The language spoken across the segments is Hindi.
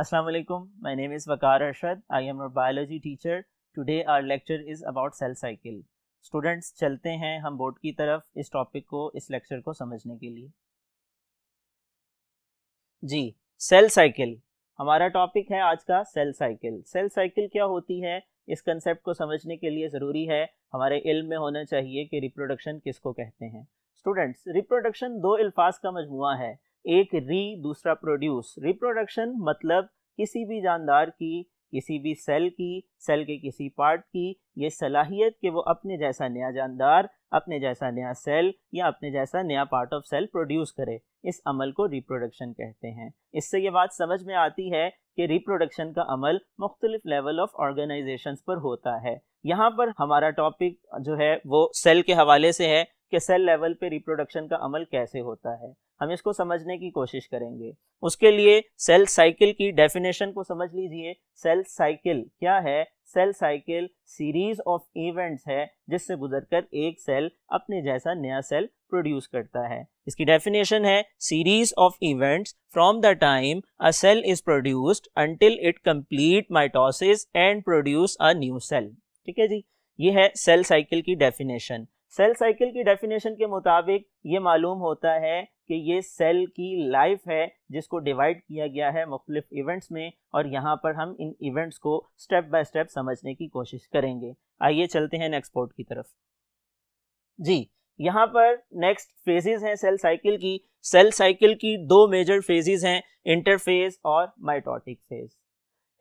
Assalamu alaikum. My name is Waqar Arshad. I am a biology teacher. Today our lecture is about cell cycle. Students, चलते हैं हम बोर्ड की तरफ इस टॉपिक को, इस लेक्चर को समझने के लिए। जी, सेल साइकिल हमारा टॉपिक है आज का। सेल साइकिल, सेल साइकिल क्या होती है, इस कंसेप्ट को समझने के लिए ज़रूरी है हमारे इल्म में होना चाहिए कि रिप्रोडक्शन किसको कहते हैं। स्टूडेंट्स, रिप्रोडक्शन दो अल्फाज का मजमुआ है, एक री, दूसरा प्रोड्यूस। रिप्रोडक्शन मतलब किसी भी जानदार की, किसी भी सेल की, सेल के किसी पार्ट की ये सलाहियत कि वो अपने जैसा नया जानदार, अपने जैसा नया सेल या अपने जैसा नया पार्ट ऑफ सेल प्रोड्यूस करे, इस अमल को रिप्रोडक्शन कहते हैं। इससे ये बात समझ में आती है कि रिप्रोडक्शन का अमल मुख्तलिफ लेवल ऑफ ऑर्गेनाइजेशंस पर होता है। यहाँ पर हमारा टॉपिक जो है वो सेल के हवाले से है कि सेल लेवल पे रिप्रोडक्शन का अमल कैसे होता है। हम इसको समझने की कोशिश करेंगे। उसके लिए सेल साइकिल की डेफिनेशन को समझ लीजिए। सेल साइकिल क्या है? Cell cycle series of events है जिससे गुजरकर एक सेल अपने जैसा नया सेल प्रोड्यूस करता है। इसकी डेफिनेशन है series of events from the time a cell is produced until it complete mitosis and produce a new cell. ठीक है जी, ये है सेल साइकिल की डेफिनेशन। सेल साइकिल की डेफिनेशन के मुताबिक ये मालूम होता है कि ये सेल की लाइफ है जिसको डिवाइड किया गया है मुख्तलिफ इवेंट्स में, और यहाँ पर हम इन इवेंट्स को स्टेप बाय स्टेप समझने की कोशिश करेंगे। आइए चलते हैं नेक्स्ट पॉइंट की तरफ। जी, यहाँ पर नेक्स्ट फेजेस हैं सेल साइकिल की। सेल साइकिल की दो मेजर फेजेस हैं, इंटरफेज और माइटोटिक फेज।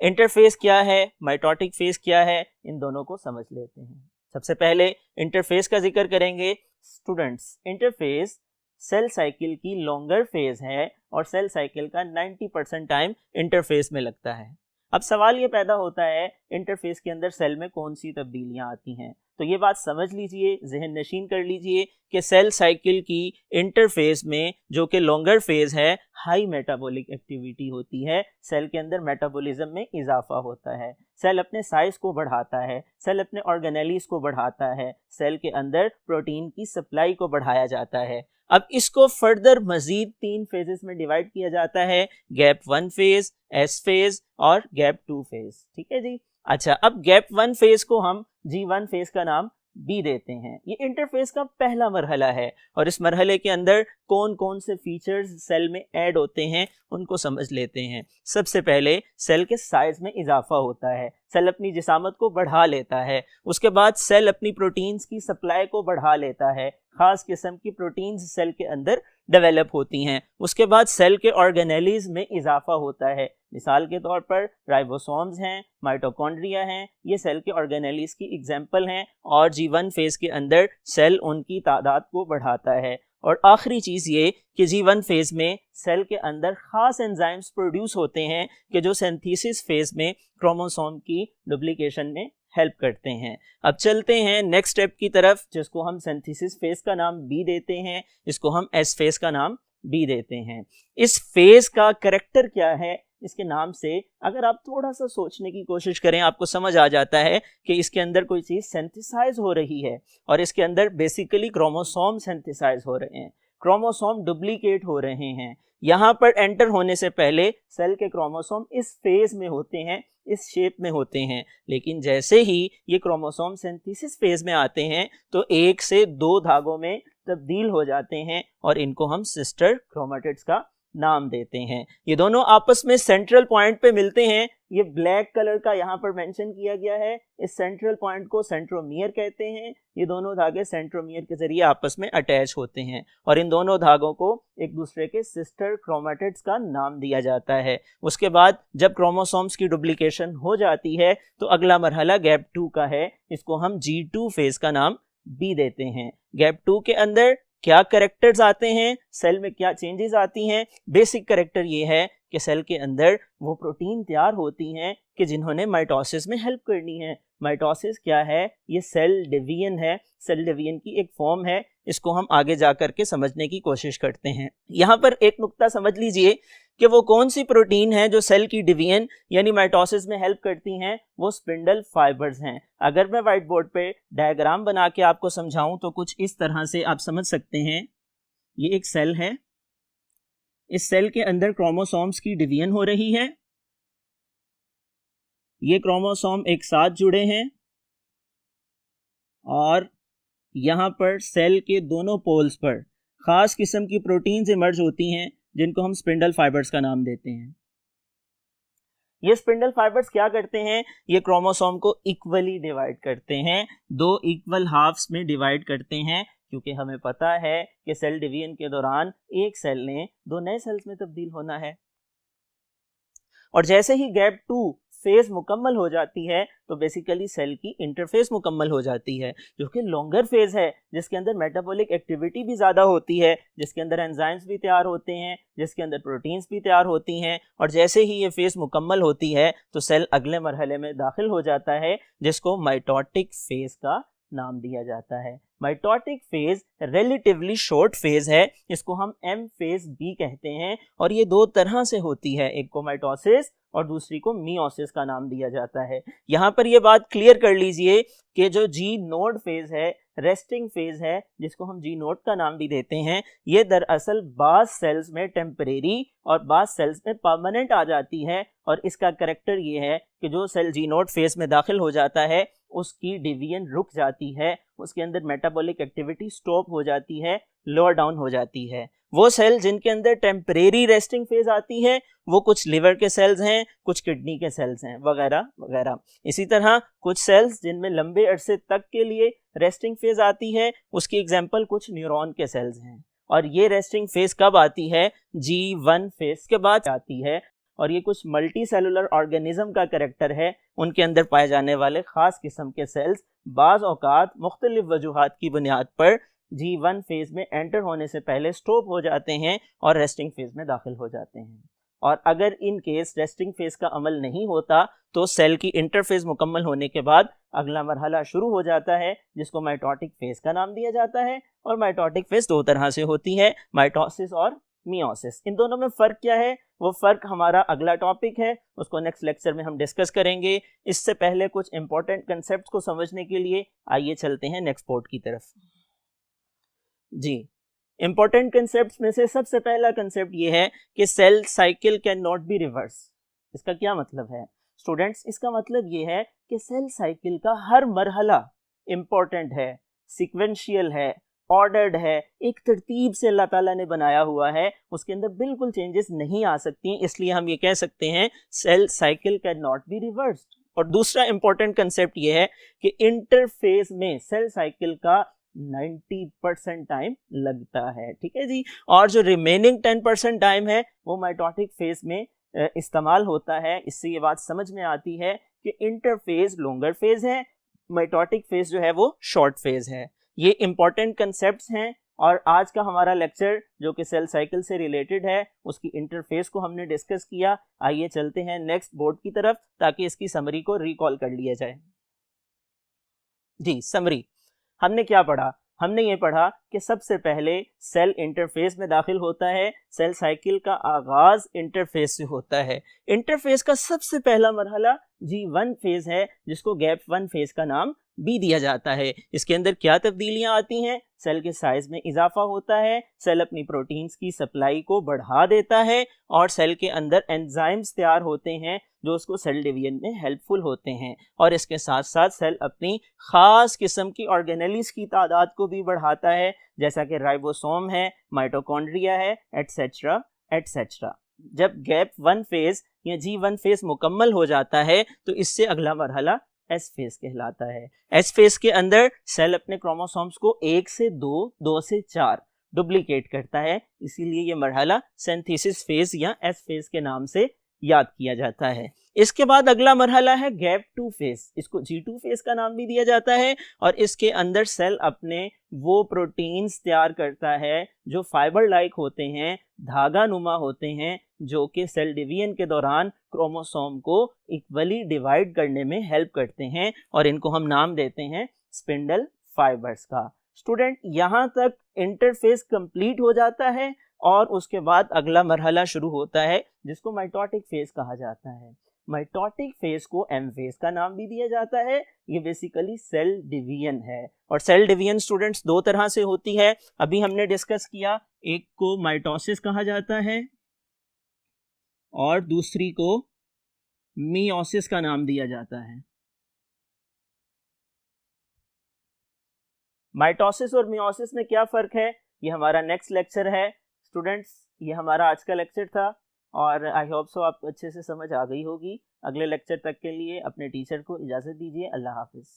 इंटरफेज क्या है, माइटोटिक फेज क्या है, इन दोनों को समझ लेते हैं। सबसे पहले इंटरफेस का जिक्र करेंगे। स्टूडेंट्स, इंटरफेस सेल साइकिल की लॉन्गर फेज है और सेल साइकिल का 90% टाइम इंटरफेस में लगता है। अब सवाल ये पैदा होता है इंटरफेस के अंदर सेल में कौन सी तब्दीलियां आती हैं, तो ये बात समझ लीजिए, जहन नशीन कर लीजिए कि सेल साइकिल की इंटरफेस में जो कि लॉन्गर फेज है, हाई मेटाबॉलिक एक्टिविटी होती है। सेल के अंदर मेटाबॉलिज्म में इजाफा होता है, सेल अपने साइज को बढ़ाता है, सेल अपने ऑर्गेनेलीज को बढ़ाता है, सेल के अंदर प्रोटीन की सप्लाई को बढ़ाया जाता है। अब इसको फर्दर मजीद 3 फेजेस में डिवाइड किया जाता है, गैप 1 फेज, एस फेज और गैप 2 फेज। ठीक है जी। अच्छा, अब गैप 1 फेज को हम G1 फेज का नाम बी देते हैं। ये इंटरफेस का पहला मरहला है और इस मरहले के अंदर कौन कौन से फीचर्स सेल में ऐड होते हैं उनको समझ लेते हैं। सबसे पहले सेल के साइज में इजाफा होता है, सेल अपनी जिसामत को बढ़ा लेता है। उसके बाद सेल अपनी प्रोटीन्स की सप्लाई को बढ़ा लेता है, खास किस्म की प्रोटीन्स सेल के अंदर डेवलप होती हैं। उसके बाद सेल के ऑर्गेनेलीज में इजाफा होता है। मिसाल के तौर पर राइबोसोम्स हैं, माइटोकॉन्ड्रिया हैं, ये सेल के ऑर्गेनेलीज की एग्जाम्पल हैं और G1 फेज के अंदर सेल उनकी तादाद को बढ़ाता है। और आखिरी चीज़ ये कि G1 फेज में सेल के अंदर ख़ास एंजाइम्स प्रोड्यूस होते हैं कि जो सिंथेसिस फेज में क्रोमोसोम की डुप्लीकेशन में हेल्प करते हैं। अब चलते हैं नेक्स्ट स्टेप की तरफ, जिसको हम सिंथेसिस फेज का नाम बी देते हैं, इसको हम एस फेज का नाम बी देते हैं। इस फेज का कैरेक्टर क्या है, इसके नाम से अगर आप थोड़ा सा सोचने की कोशिश करें आपको समझ आ जाता है कि इसके अंदर कोई चीज़ सिंथेसाइज हो रही है और इसके अंदर बेसिकली क्रोमोसोम सिंथेसाइज हो रहे हैं, क्रोमोसोम डुप्लीकेट हो रहे हैं। यहाँ पर एंटर होने से पहले सेल के क्रोमोसोम इस फेज में होते हैं, इस शेप में होते हैं, लेकिन जैसे ही ये क्रोमोसोम सिंथेसिस फेज में आते हैं तो 1 से 2 धागों में तब्दील हो जाते हैं और इनको हम सिस्टर क्रोमेटिड्स का नाम देते हैं। ये दोनों आपस में सेंट्रल पॉइंट पे मिलते हैं। ये ब्लैक कलर का यहाँ पर मेंशन किया गया है, इस सेंट्रल पॉइंट को सेंट्रोमियर कहते हैं। ये दोनों धागे सेंट्रोमियर के जरिए आपस में अटैच होते हैं और इन दोनों धागों को एक दूसरे के सिस्टर क्रोमेटिड्स का नाम दिया जाता है। उसके बाद जब क्रोमोसोम्स की डुप्लीकेशन हो जाती है तो अगला मरहला गैप 2 का है, इसको हम G2 फेज का नाम बी देते हैं। गैप 2 के अंदर क्या कैरेक्टर्स आते हैं, सेल में क्या चेंजेस आती हैं? बेसिक कैरेक्टर ये है कि सेल के अंदर वो प्रोटीन तैयार होती हैं कि जिन्होंने माइटोसिस में हेल्प करनी है। माइटोसिस क्या है? ये सेल डिवीजन है, सेल डिवीजन की एक फॉर्म है। इसको हम आगे जा कर के समझने की कोशिश करते हैं। यहाँ पर एक नुक्ता समझ लीजिए कि वो कौन सी प्रोटीन है जो सेल की डिवीजन यानी माइटोसिस में हेल्प करती हैं, वो स्पिंडल फाइबर्स हैं। अगर मैं व्हाइट बोर्ड पे डायग्राम बना के आपको समझाऊं तो कुछ इस तरह से आप समझ सकते हैं। ये एक सेल है, इस सेल के अंदर क्रोमोसोम्स की डिवीजन हो रही है ये क्रोमोसोम एक साथ जुड़े हैं और यहाँ पर सेल के दोनों पोल्स पर खास किस्म की प्रोटीन्स इमर्ज होती हैं जिनको हम स्पिंडल फाइबर्स का नाम देते हैं। ये स्पिंडल फाइबर्स क्या करते हैं, ये क्रोमोसोम को इक्वली डिवाइड करते हैं, दो इक्वल हाफ्स में डिवाइड करते हैं, क्योंकि हमें पता है कि सेल डिवीजन के दौरान एक सेल ने दो नए सेल्स में तब्दील होना है। और जैसे ही गैप 2 फेज मुकम्मल हो जाती है तो बेसिकली सेल की इंटरफेस मुकम्मल हो जाती है, जो कि लॉन्गर फेज है, जिसके अंदर मेटाबॉलिक एक्टिविटी भी ज़्यादा होती है, जिसके अंदर एंजाइम्स भी तैयार होते हैं, जिसके अंदर प्रोटीन्स भी तैयार होती हैं। और जैसे ही ये फेज मुकम्मल होती है तो सेल अगले मरहले में दाखिल हो जाता है, जिसको माइटोटिक फेज का नाम दिया जाता है। Mitotic phase relatively short phase है, इसको हम एम फेज बी कहते हैं, और ये दो तरह से होती है, एक को माइटोसिस और दूसरी को मियोसिस का नाम दिया जाता है। यहाँ पर ये बात क्लियर कर लीजिए कि जो जी नोड फेज है, रेस्टिंग फेज है, जिसको हम जी नोड का नाम भी देते हैं, ये दरअसल बाज सेल्स में टेम्परेरी और बाज सेल्स में परमानेंट आ जाती है। और इसका करेक्टर ये है कि जो सेल जी नोड फेज में दाखिल हो जाता है उसकी डिवीजन रुक जाती है, उसके अंदर मेटाबॉलिक एक्टिविटी स्टॉप हो जाती है, लोअर डाउन हो जाती है। वो सेल जिनके अंदर टेम्परेरी रेस्टिंग फेज आती है वो कुछ लिवर के सेल्स हैं, कुछ किडनी के सेल्स हैं, वगैरह वगैरह। इसी तरह कुछ सेल्स जिनमें लंबे अरसे तक के लिए रेस्टिंग फेज आती है, उसकी एग्जांपल कुछ न्यूरॉन के सेल्स हैं। और ये रेस्टिंग फेज कब आती है, G1 फेज के बाद आती है। और ये कुछ मल्टी सेलुलर ऑर्गेनिज्म का करेक्टर है, उनके अंदर पाए जाने वाले खास किस्म के सेल्स बाज़ औकात मुख्तलिफ वजूहात की बुनियाद पर G1 फेज में एंटर होने से पहले स्टॉप हो जाते हैं और रेस्टिंग फेज में दाखिल हो जाते हैं। और अगर इन केस रेस्टिंग फेज का अमल नहीं होता तो सेल की इंटरफेज मुकम्मल होने के बाद अगला मरहला शुरू हो जाता है, जिसको माइटोटिक फेज का नाम दिया जाता है। और माइटोटिक फेज दो तरह से होती है, माइटोसिस और मियोसिस। इन दोनों में फ़र्क क्या है, वो फ़र्क हमारा अगला टॉपिक है, उसको नेक्स्ट लेक्चर में हम डिस्कस करेंगे। इससे पहले कुछ इंपॉर्टेंट कंसेप्ट को समझने के लिए आइए चलते हैं नेक्स्ट पोर्ट की तरफ। जी, इंपॉर्टेंट कंसेप्ट में से सबसे पहला कंसेप्ट ये है कि cell cycle can not be reverse. इसका क्या मतलब है स्टूडेंट्स? इसका मतलब ये है कि सेल साइकिल का हर मरहला इंपॉर्टेंट है, सिक्वेंशियल है, ऑर्डर्ड है, एक तरतीब से अल्लाह ताला ने बनाया हुआ है, उसके अंदर बिल्कुल चेंजेस नहीं आ सकती, इसलिए हम ये कह सकते हैं cell cycle can not be reversed. और दूसरा इंपॉर्टेंट कंसेप्ट ये है कि इंटरफेज में सेल साइकिल का 90% टाइम लगता है, ठीक है जी। और जो रिमेनिंग 10% टाइम है वो माइटोटिक फेज में इस्तेमाल होता है। इससे ये बात समझ में आती है कि इंटरफेज लॉन्गर फेज है, माइटोटिक फेज जो है वो शॉर्ट फेज है। ये इंपॉर्टेंट कंसेप्ट्स हैं और आज का हमारा लेक्चर जो कि सेल साइकिल से रिलेटेड है उसकी इंटरफेस को हमने डिस्कस किया। आइए चलते हैं नेक्स्ट बोर्ड की तरफ ताकि इसकी समरी को रिकॉल कर लिया जाए। जी, समरी हमने क्या पढ़ा? हमने ये पढ़ा कि सबसे पहले सेल इंटरफेस में दाखिल होता है, सेल साइकिल का आगाज इंटरफेस से होता है। इंटरफेस का सबसे पहला मरहला G1 फेज है, जिसको गैप 1 फेज का नाम भी दिया जाता है। इसके अंदर क्या तब्दीलियां आती हैं? सेल के साइज में इजाफा होता है, सेल अपनी प्रोटीन्स की सप्लाई को बढ़ा देता है और सेल के अंदर एंजाइम्स तैयार होते हैं जो उसको सेल डिवीजन में हेल्पफुल होते हैं। और इसके साथ साथ सेल अपनी ख़ास किस्म की ऑर्गेनेलिस की तादाद को भी बढ़ाता है, जैसा कि राइबोसोम है, माइटोकॉन्ड्रिया है, एटसेट्रा एटसेट्रा। जब गैप 1 फेज या G1 फेज मुकम्मल हो जाता है तो इससे अगला मरहला एस फेज कहलाता है। एस फेज के अंदर सेल अपने क्रोमोसोम्स को 1 से 2, 2 से 4 डुप्लीकेट करता है, इसीलिए ये मरहला सिंथेसिस फेज या एस फेज के नाम से याद किया जाता है। इसके बाद अगला मरहला है गैप 2 फेज, इसको G2 फेज का नाम भी दिया जाता है। और इसके अंदर सेल अपने वो प्रोटीन्स तैयार करता है जो फाइबर लाइक होते हैं, धागा नुमा होते हैं, जो कि सेल डिवीजन के दौरान क्रोमोसोम को इक्वली डिवाइड करने में हेल्प करते हैं और इनको हम नाम देते हैं स्पिंडल फाइबर्स का। स्टूडेंट, यहाँ तक इंटरफेस कंप्लीट हो जाता है और उसके बाद अगला मरहला शुरू होता है जिसको माइटोटिक फेज कहा जाता है। माइटोटिक फेज को एम फेज का नाम भी दिया जाता है। ये बेसिकली सेल डिवीजन है और सेल डिवीजन स्टूडेंट्स दो तरह से होती है, अभी हमने डिस्कस किया। एक को माइटोसिस कहा जाता है और दूसरी को मियोसिस का नाम दिया जाता है। माइटोसिस और मियोसिस में क्या फ़र्क है, ये हमारा नेक्स्ट लेक्चर है। स्टूडेंट्स, ये हमारा आज का लेक्चर था और आई होप सो आपको अच्छे से समझ आ गई होगी। अगले लेक्चर तक के लिए अपने टीचर को इजाज़त दीजिए। अल्लाह हाफिज़।